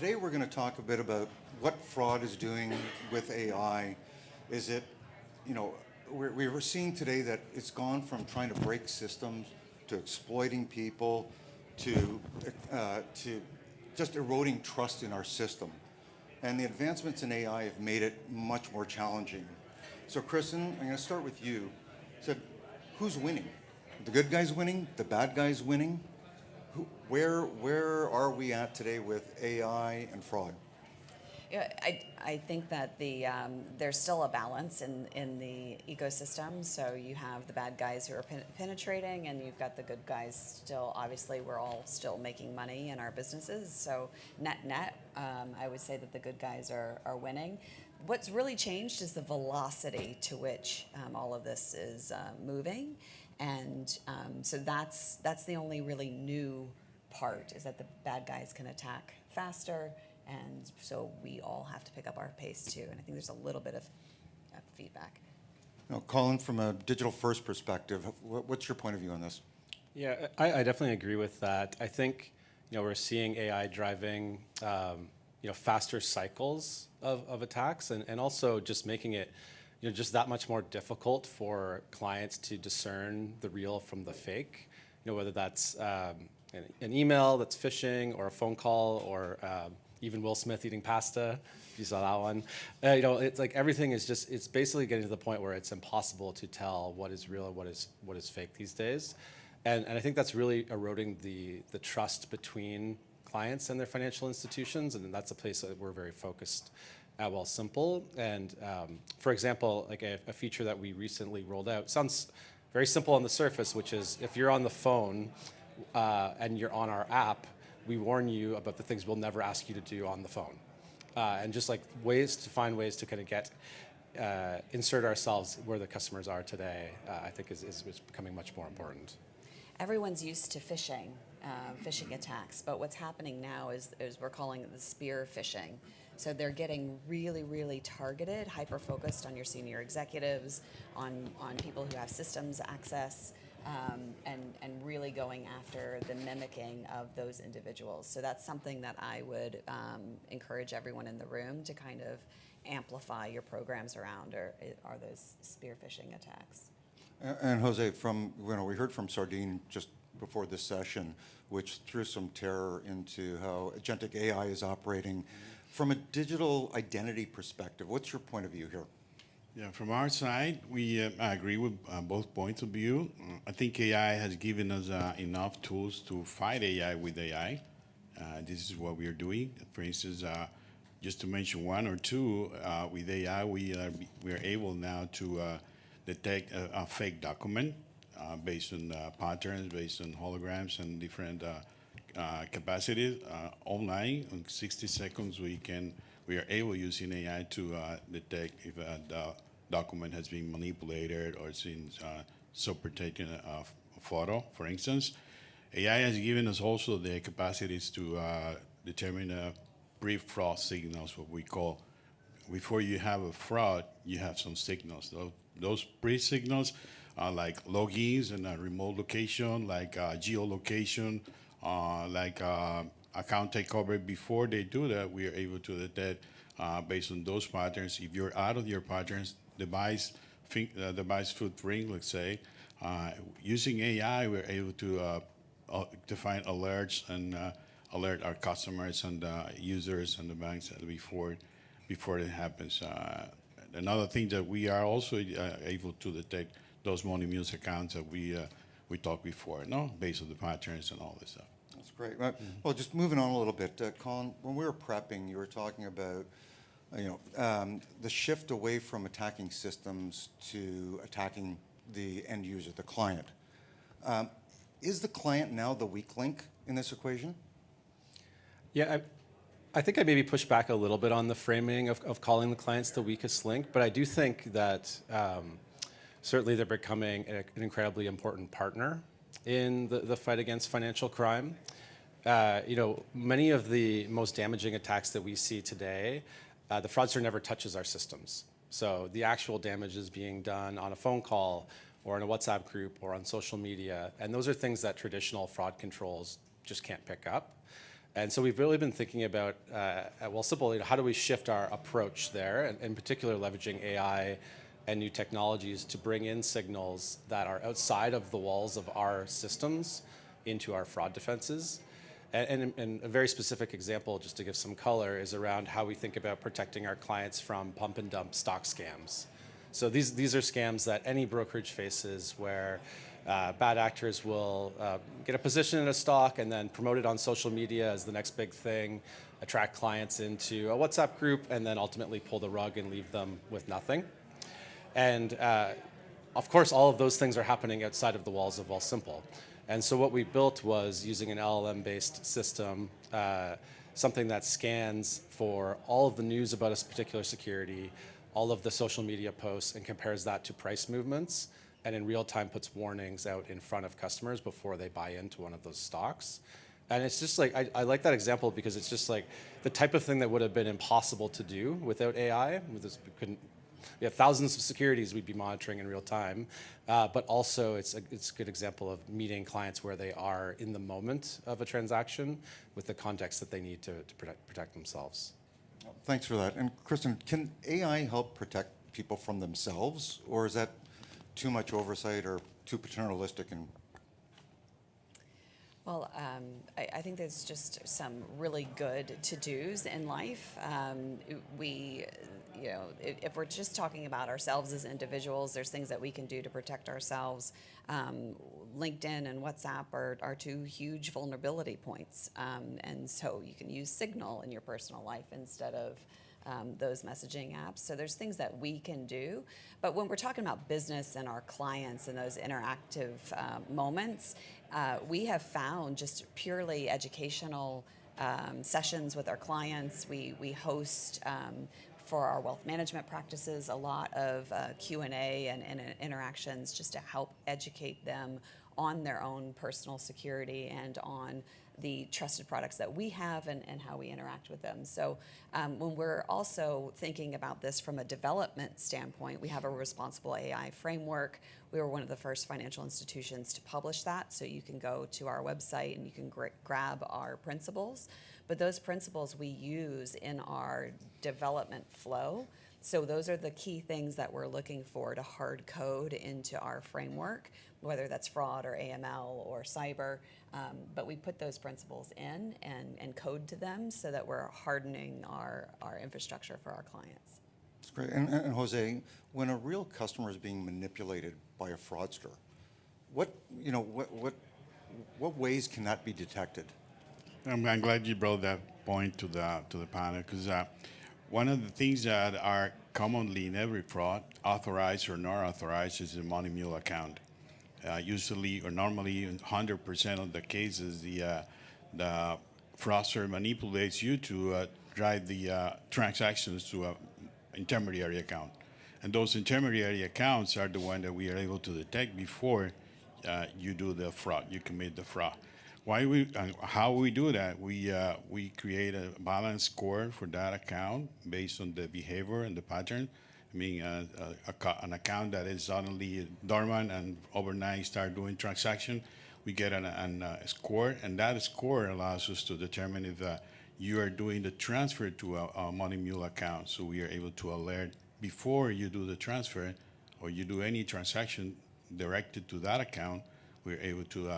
today we're going to talk a bit about what fraud is doing with AI. Is it, we were seeing today that it's gone from trying to break systems to exploiting people to just eroding trust in our system. And the advancements in AI have made it much more challenging. So Kristin, I'm going to start with you. So who's winning? The good guys winning? The bad guys winning? Where are we at today with AI and fraud? Yeah, I think that there's still a balance in the ecosystem. So you have the bad guys who are penetrating, and you've got the good guys still. Obviously, we're all still making money in our businesses. So net, I would say that the good guys are winning. What's really changed is the velocity to which all of this is moving, and so that's the only really new part, is that the bad guys can attack faster. And so we all have to pick up our pace too. And I think there's a little bit of feedback. Now, Colin, from a digital first perspective, what's your point of view on this? Yeah, I definitely agree with that. I think we're seeing AI driving faster cycles of attacks, and also just making it just that much more difficult for clients to discern the real from the fake. Whether that's an email that's phishing, or a phone call, or even Will Smith eating pasta, if you saw that one. It's like everything is it's basically getting to the point where it's impossible to tell what is real and what is fake these days. And I think that's really eroding the trust between clients and their financial institutions, and that's a place that we're very focused at Wealthsimple. And for example, like a feature that we recently rolled out sounds very simple on the surface, which is if you're on the phone and you're on our app, we warn you about the things we'll never ask you to do on the phone. And just like find ways to kind of insert ourselves where the customers are today, I think is becoming much more important. Everyone's used to phishing attacks, but what's happening now is we're calling it the spear phishing. So they're getting really, really targeted, hyper-focused on your senior executives, on people who have systems access, and really going after the mimicking of those individuals. So that's something that I would encourage everyone in the room to kind of amplify your programs around, are those spear phishing attacks. And Jose, we heard from Sardine just before this session, which threw some terror into how agentic AI is operating. From a digital identity perspective, what's your point of view here? Yeah, from our side, we agree with both points of view. I think AI has given us enough tools to fight AI with AI. This is what we are doing. For instance, just to mention one or two, with AI, we are able now to detect a fake document based on patterns, based on holograms and different capacities online. In 60 seconds, we are able, using AI, to detect if a document has been manipulated or it's been taken a photo, for instance. AI has given us also the capacities to determine pre-fraud signals, what we call. Before you have a fraud, you have some signals. Those pre-signals are like logins and a remote location, like geolocation, like account takeover. Before they do that, we are able to detect based on those patterns. If you're out of your patterns, device footprint, let's say, using AI, we're able to find alerts and alert our customers and users and the banks before it happens. Another thing that we are also able to detect those money muse accounts that we talked before, based on the patterns and all this stuff. That's great. Well, just moving on a little bit, Colin, when we were prepping, you were talking about the shift away from attacking systems to attacking the end user, the client. Is the client now the weak link in this equation? Yeah, I think I maybe push back a little bit on the framing of calling the clients the weakest link, but I do think that certainly they're becoming an incredibly important partner in the fight against financial crime. Many of the most damaging attacks that we see today, the fraudster never touches our systems. So the actual damage is being done on a phone call or in a WhatsApp group or on social media, and those are things that traditional fraud controls just can't pick up. And so we've really been thinking about at Wealthsimple, how do we shift our approach there, and in particular leveraging AI and new technologies to bring in signals that are outside of the walls of our systems into our fraud defenses. And a very specific example, just to give some color, is around how we think about protecting our clients from pump and dump stock scams. So these are scams that any brokerage faces, where bad actors will get a position in a stock and then promote it on social media as the next big thing, attract clients into a WhatsApp group, and then ultimately pull the rug and leave them with nothing. And of course, all of those things are happening outside of the walls of Wealthsimple. And so what we built was using an LLM-based system, something that scans for all of the news about a particular security, all of the social media posts, and compares that to price movements, and in real time puts warnings out in front of customers before they buy into one of those stocks. And it's just like, I like that example because it's just like the type of thing that would have been impossible to do without AI. We have thousands of securities we'd be monitoring in real time, but also it's a good example of meeting clients where they are in the moment of a transaction with the context that they need to protect themselves. Thanks for that. And Kristin, can AI help protect people from themselves, or is that too much oversight or too paternalistic? And Well, I think there's just some really good to-dos in life. If we're just talking about ourselves as individuals, there's things that we can do to protect ourselves. LinkedIn and WhatsApp are two huge vulnerability points. And so you can use Signal in your personal life instead of those messaging apps. So there's things that we can do. But when we're talking about business and our clients and those interactive moments, we have found just purely educational sessions with our clients. We host for our wealth management practices a lot of Q&A and interactions just to help educate them on their own personal security and on the trusted products that we have and how we interact with them. So when we're also thinking about this from a development standpoint, we have a responsible AI framework. We were one of the first financial institutions to publish that, so you can go to our website and you can grab our principles. But those principles we use in our development flow. So those are the key things that we're looking for to hard code into our framework, whether that's fraud or AML or cyber. But we put those principles in and code to them so that we're hardening our infrastructure for our clients. that's great. And Jose, when a real customer is being manipulated by a fraudster, what ways can that be detected? I'm glad you brought that point to the panel, because one of the things that are commonly in every fraud, authorized or not authorized, is a money mule account. Usually or normally in 100% of the cases, the fraudster manipulates you to drive the transactions to an intermediary account. And those intermediary accounts are the one that we are able to detect before you do the fraud, you commit the fraud. How we do that? We create a balance score for that account based on the behavior and the pattern. I mean, an account that is suddenly dormant and overnight start doing transaction, we get a score, and that score allows us to determine if you are doing the transfer to a money mule account. So we are able to alert before you do the transfer or you do any transaction directed to that account. We're able to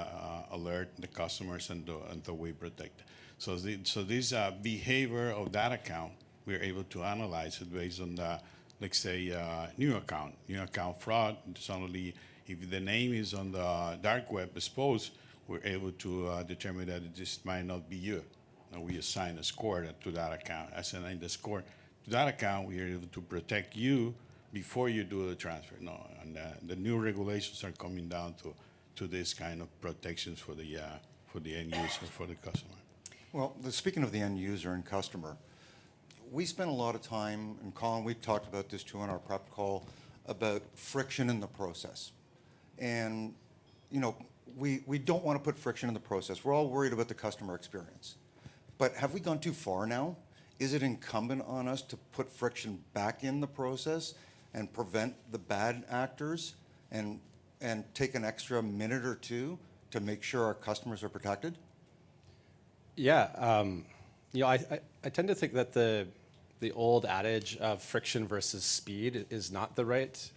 alert the customers and the way protect. So this behavior of that account, we're able to analyze it based on the, let's say, new account fraud. Suddenly, if the name is on the dark web exposed, we're able to determine that this might not be you. And we assign a score to that account. Assigning the score to that account, we are able to protect you before you do the transfer. No, and the new regulations are coming down to this kind of protections for the end user, for the customer. Well, speaking of the end user and customer, we spend a lot of time, and Colin, we talked about this too on our prep call, about friction in the process. And, we don't want to put friction in the process. We're all worried about the customer experience. But have we gone too far now? Is it incumbent on us to put friction back in the process and prevent the bad actors and take an extra minute or two to make sure our customers are protected? Yeah, I tend to think that the old adage of friction versus speed is not the right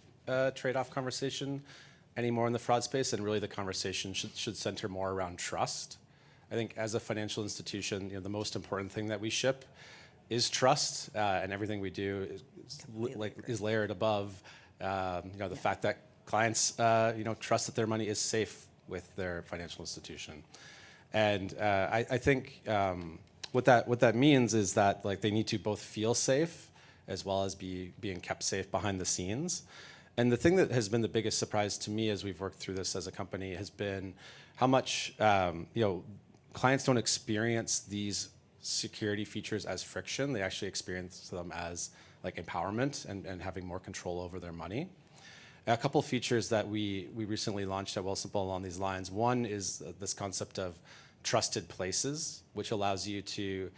trade-off conversation anymore in the fraud space, and really the conversation should center more around trust. I think as a financial institution, the most important thing that we ship is trust, and everything we do is layered above. The fact that clients trust that their money is safe with their financial institution, and I think what that means is that they need to both feel safe as well as being kept safe behind the scenes. And the thing that has been the biggest surprise to me as we've worked through this as a company has been how much clients don't experience these security features as friction. They actually experience them as empowerment and having more control over their money. A couple features that we recently launched at Wealthsimple along these lines. One is this concept of trusted places, which allows you to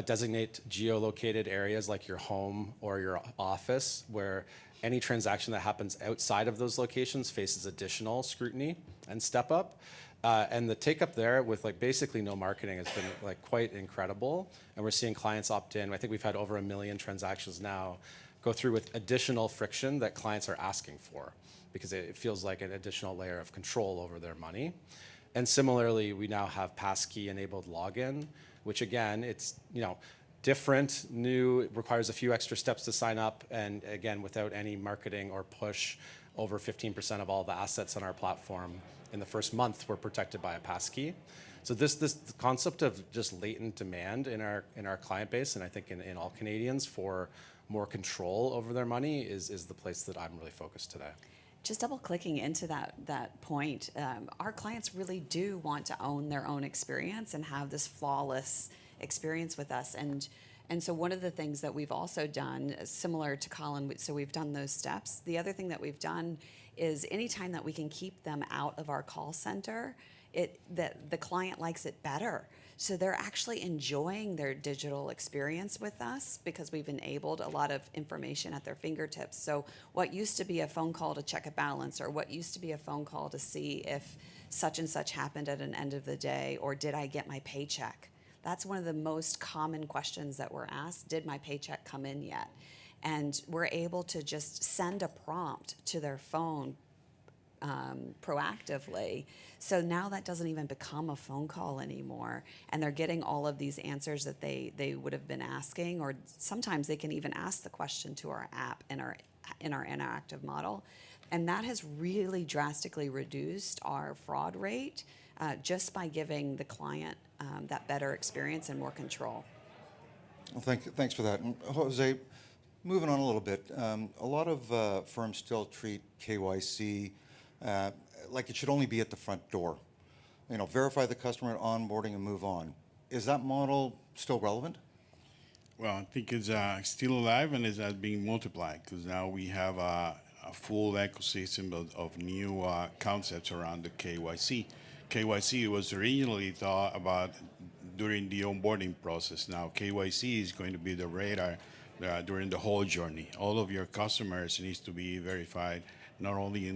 designate geolocated areas like your home or your office, where any transaction that happens outside of those locations faces additional scrutiny and step up. And the take up there with basically no marketing has been quite incredible. And we're seeing clients opt in. I think we've had over 1 million transactions now go through with additional friction that clients are asking for, because it feels like an additional layer of control over their money. And similarly, we now have passkey enabled login, which again, it's different, new, requires a few extra steps to sign up, and again, without any marketing or push, over 15% of all the assets on our platform in the first month were protected by a passkey. So this concept of just latent demand in our client base, and I think in all Canadians, for more control over their money is the place that I'm really focused today. Just double clicking into that point, our clients really do want to own their own experience and have this flawless experience with us. And so one of the things that we've also done, similar to Colin, so we've done those steps. The other thing that we've done is anytime that we can keep them out of our call center, that the client likes it better. So they're actually enjoying their digital experience with us because we've enabled a lot of information at their fingertips. So what used to be a phone call to check a balance, or what used to be a phone call to see if such and such happened at an end of the day, or did I get my paycheck? That's one of the most common questions that we're asked. Did my paycheck come in yet? And we're able to just send a prompt to their phone proactively. So now that doesn't even become a phone call anymore, and they're getting all of these answers that they would have been asking, or sometimes they can even ask the question to our app in our interactive model. And that has really drastically reduced our fraud rate just by giving the client that better experience and more control. Well, thanks for that. And Jose, moving on a little bit, a lot of firms still treat KYC like it should only be at the front door. Verify the customer at onboarding and move on. Is that model still relevant? Well, I think it's still alive, and it's being multiplied, because now we have a full ecosystem of new concepts around the KYC. KYC was originally thought about during the onboarding process. Now KYC is going to be the radar during the whole journey. All of your customers needs to be verified, not only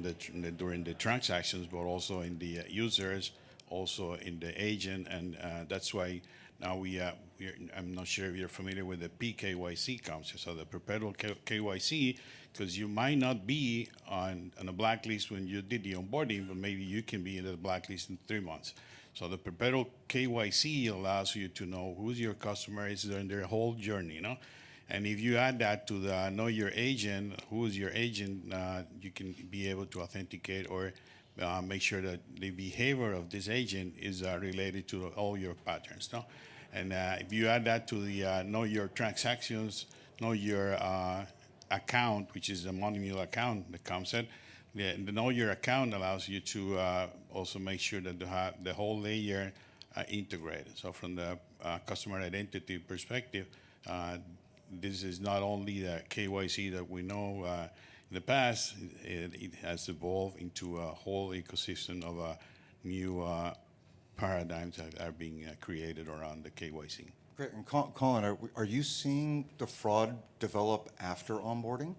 during the transactions, but also in the users, also in the agent, and that's why now I'm not sure if you're familiar with the PKYC concept, so the perpetual KYC, because you might not be on a blacklist when you did the onboarding, but maybe you can be in the blacklist in 3 months. So the perpetual KYC allows you to know who's your customer is during their whole journey, And if you add that to the know your agent, who is your agent, you can be able to authenticate or make sure that the behavior of this agent is related to all your patterns. And if you add that to the know your transactions, know your account, which is a money mule account, the concept, the know your account allows you to also make sure that the whole layer integrated. So from the customer identity perspective, this is not only the KYC that we know in the past, it has evolved into a whole ecosystem of new paradigms that are being created around the KYC. Great. And Colin, are you seeing the fraud develop after onboarding?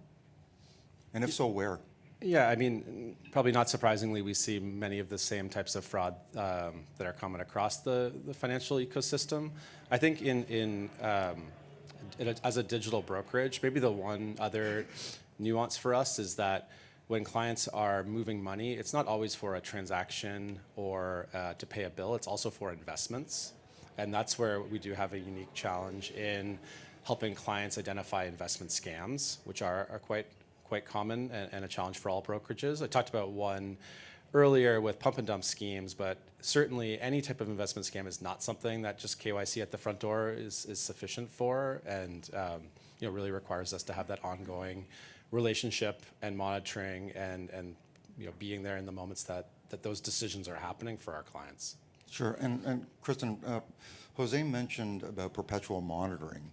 And if so, where? Yeah, I mean, probably not surprisingly, we see many of the same types of fraud that are common across the financial ecosystem. I think as a digital brokerage, maybe the one other nuance for us is that when clients are moving money, it's not always for a transaction or to pay a bill, it's also for investments. And that's where we do have a unique challenge in helping clients identify investment scams, which are quite common and a challenge for all brokerages. I talked about one earlier with pump and dump schemes, but certainly any type of investment scam is not something that just KYC at the front door is sufficient for, and really requires us to have that ongoing relationship and monitoring and being there in the moments that those decisions are happening for our clients. Sure, and Kristin, Jose mentioned about perpetual monitoring.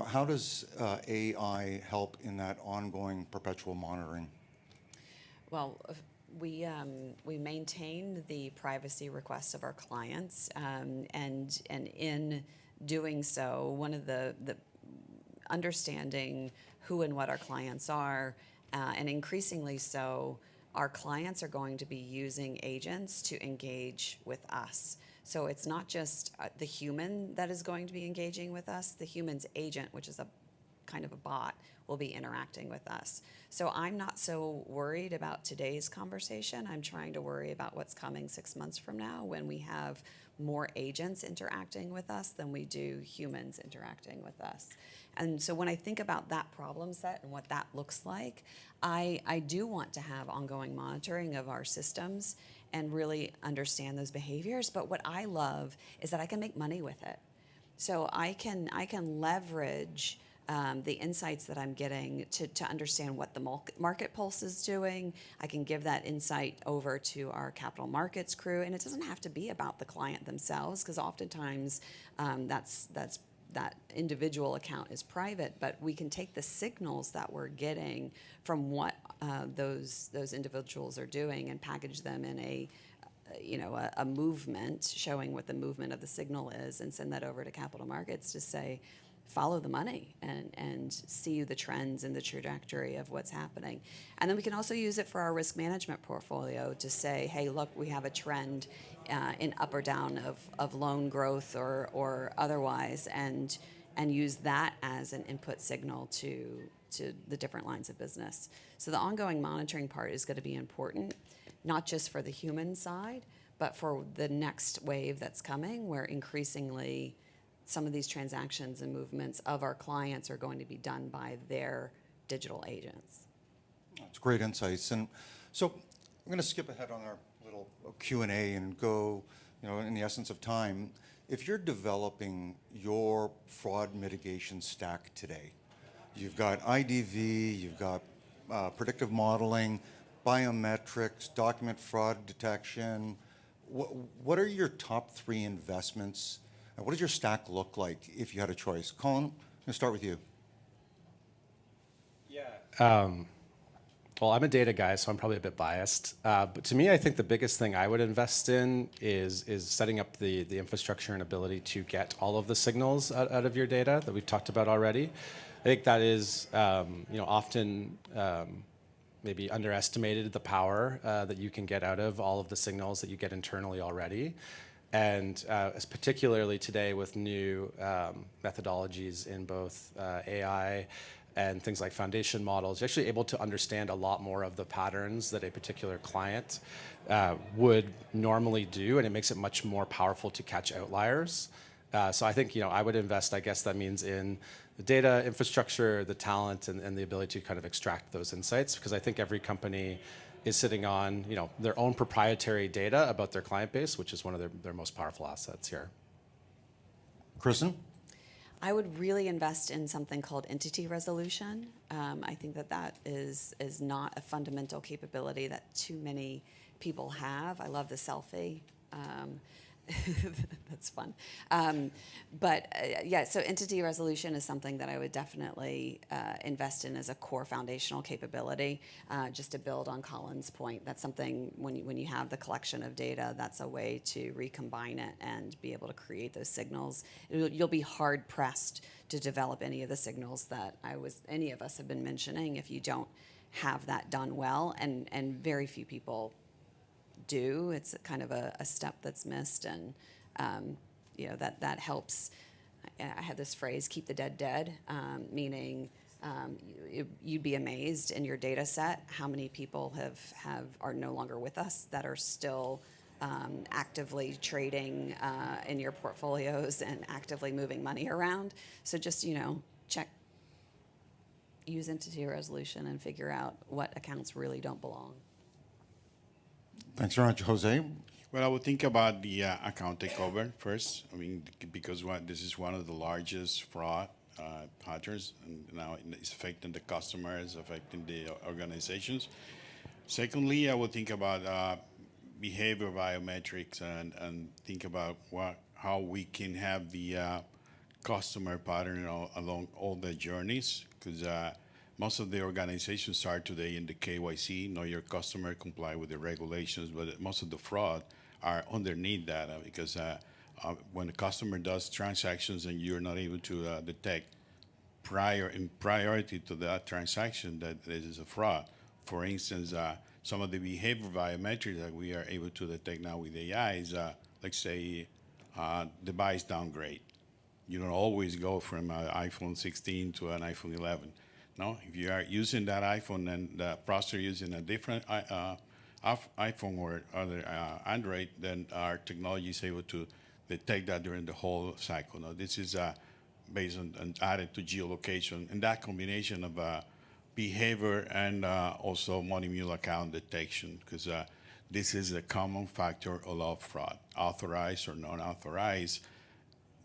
How does AI help in that ongoing perpetual monitoring? Well, we maintain the privacy requests of our clients, and in doing so, one of the understanding who and what our clients are, and increasingly so, our clients are going to be using agents to engage with us. So it's not just the human that is going to be engaging with us, the human's agent, which is a kind of a bot, will be interacting with us. So I'm not so worried about today's conversation. I'm trying to worry about what's coming 6 months from now, when we have more agents interacting with us than we do humans interacting with us. And so when I think about that problem set and what that looks like, I do want to have ongoing monitoring of our systems and really understand those behaviors. But what I love is that I can make money with it. So I can leverage the insights that I'm getting to understand what the market pulse is doing. I can give that insight over to our capital markets crew, and it doesn't have to be about the client themselves, because oftentimes that individual account is private, but we can take the signals that we're getting from what those individuals are doing and package them in a movement showing what the movement of the signal is, and send that over to capital markets to say, follow the money and see the trends and the trajectory of what's happening. And then we can also use it for our risk management portfolio to say, hey, look, we have a trend in up or down of loan growth or otherwise, and use that as an input signal to the different lines of business. So the ongoing monitoring part is going to be important, not just for the human side, but for the next wave that's coming, where increasingly some of these transactions and movements of our clients are going to be done by their digital agents. That's great insights. And so I'm going to skip ahead on our little Q&A and go, in the essence of time. If you're developing your fraud mitigation stack today, you've got IDV, you've got predictive modeling, biometrics, document fraud detection. What are your top 3 investments? And what does your stack look like if you had a choice? Colin, I'm going to start with you. Yeah. Well, I'm a data guy, so I'm probably a bit biased. But to me, I think the biggest thing I would invest in is setting up the infrastructure and ability to get all of the signals out of your data that we've talked about already. I think that is, often maybe underestimated, the power that you can get out of all of the signals that you get internally already. And particularly today with new methodologies in both AI and things like foundation models, you're actually able to understand a lot more of the patterns that a particular client would normally do, and it makes it much more powerful to catch outliers. So I think, I would invest, I guess that means in the data infrastructure, the talent, and the ability to kind of extract those insights, because I think every company is sitting on their own proprietary data about their client base, which is one of their most powerful assets here. Kristin? I would really invest in something called entity resolution. I think that is not a fundamental capability that too many people have. I love the selfie. That's fun. So entity resolution is something that I would definitely invest in as a core foundational capability. Just to build on Colin's point, that's something when you have the collection of data, that's a way to recombine it and be able to create those signals. You'll be hard pressed to develop any of the signals that any of us have been mentioning if you don't have that done well, and very few people do. It's kind of a step that's missed, and you know, that helps. I had this phrase, keep the dead dead, meaning you'd be amazed in your data set how many people are no longer with us that are still actively trading in your portfolios and actively moving money around. So just, you know, use entity resolution and figure out what accounts really don't belong. Thanks very much, Jose. Well, I would think about the account takeover first. I mean, because this is one of the largest fraud patterns, and now it's affecting the customers, affecting the organizations. Secondly, I would think about behavior biometrics and think about how we can have the customer pattern along all the journeys, because most of the organizations start today in the KYC, know your customer, comply with the regulations, but most of the fraud are underneath that because when the customer does transactions and you're not able to detect priority to that transaction that this is a fraud. For instance, some of the behavior biometrics that we are able to detect now with AI is, let's say, device downgrade. You don't always go from an iPhone 16 to an iPhone 11. No, if you are using that iPhone and the processor using a different iPhone or other Android, then our technology is able to detect that during the whole cycle. Now, this is based on added to geolocation, and that combination of behavior and also money mule account detection, because this is a common factor of all fraud, authorized or non-authorized.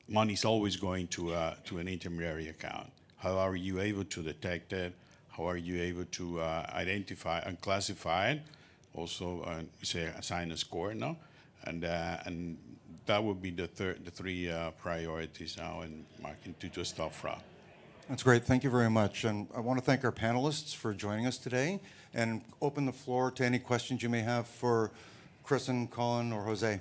Money is always going to an intermediary account. How are you able to detect it? How are you able to identify and classify it? Also, say assign a score, no? And that would be the three priorities now in marketing to stop fraud. That's great. Thank you very much. And I want to thank our panelists for joining us today and open the floor to any questions you may have for Kristin, Colin, or Jose.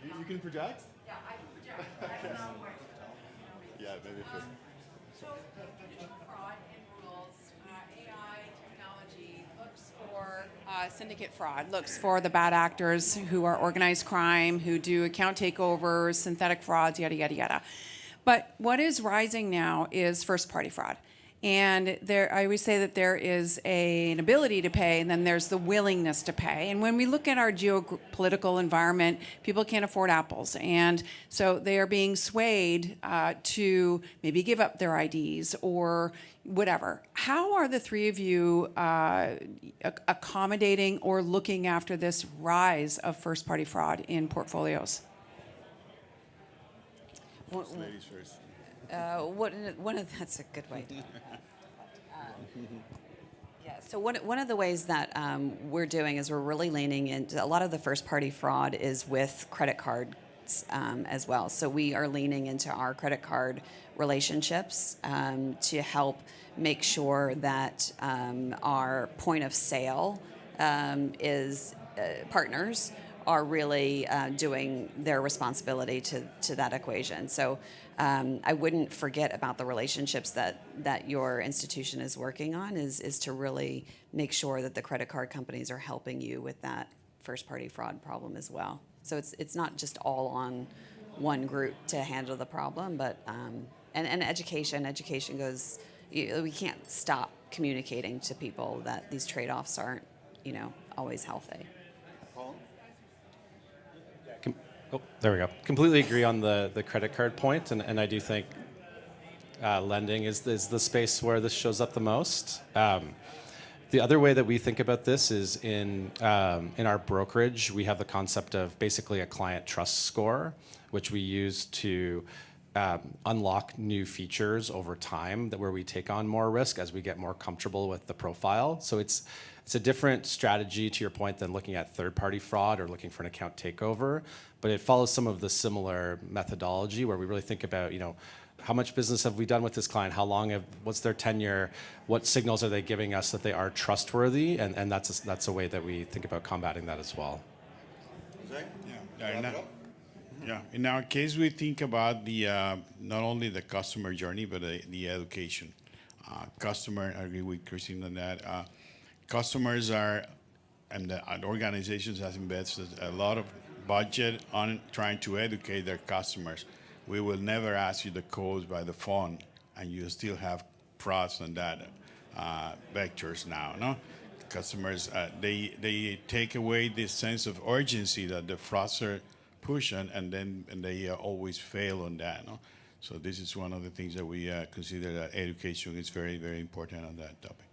You can project? Yeah, I can project. I don't know where. Yeah, maybe if So, fraud and rules, AI technology looks for syndicate fraud, looks for the bad actors who are organized crime, who do account takeovers, synthetic frauds, yada, yada, yada. But what is rising now is first-party fraud. And I always say that there is an ability to pay, and then there's the willingness to pay. And when we look at our geopolitical environment, people can't afford apples. And so they are being swayed to maybe give up their IDs or whatever. How are the three of you accommodating or looking after this rise of first-party fraud in portfolios? ladies first. That's a good way. Yeah. So one of the ways that we're doing is we're really leaning into a lot of the first-party fraud is with credit cards as well. So we are leaning into our credit card relationships to help make sure that our point of sale partners are really doing their responsibility to that equation. So I wouldn't forget about the relationships that your institution is working on is to really make sure that the credit card companies are helping you with that first-party fraud problem as well. So it's not just all on one group to handle the problem, but and education goes. We can't stop communicating to people that these trade-offs aren't, always healthy. There we go. Completely agree on the credit card point, and I do think lending is the space where this shows up the most. The other way that we think about this is in our brokerage, we have the concept of basically a client trust score, which we use to unlock new features over time where we take on more risk as we get more comfortable with the profile. So it's a different strategy, to your point, than looking at third-party fraud or looking for an account takeover, but it follows some of the similar methodology where we really think about, how much business have we done with this client? How long what's their tenure? What signals are they giving us that they are trustworthy? And that's a way that we think about combating that as well. Jose? Yeah. Yeah, in our case, we think about the not only the customer journey, but the education. Customer, I agree with Kristin on that. Customers are, and the organizations has invested a lot of budget on trying to educate their customers. We will never ask you the codes by the phone, and you still have frauds on that vectors now, no? Customers, they take away this sense of urgency that the fraudster push and they always fail on that, no? So this is one of the things that we consider that education is very, very important on that topic.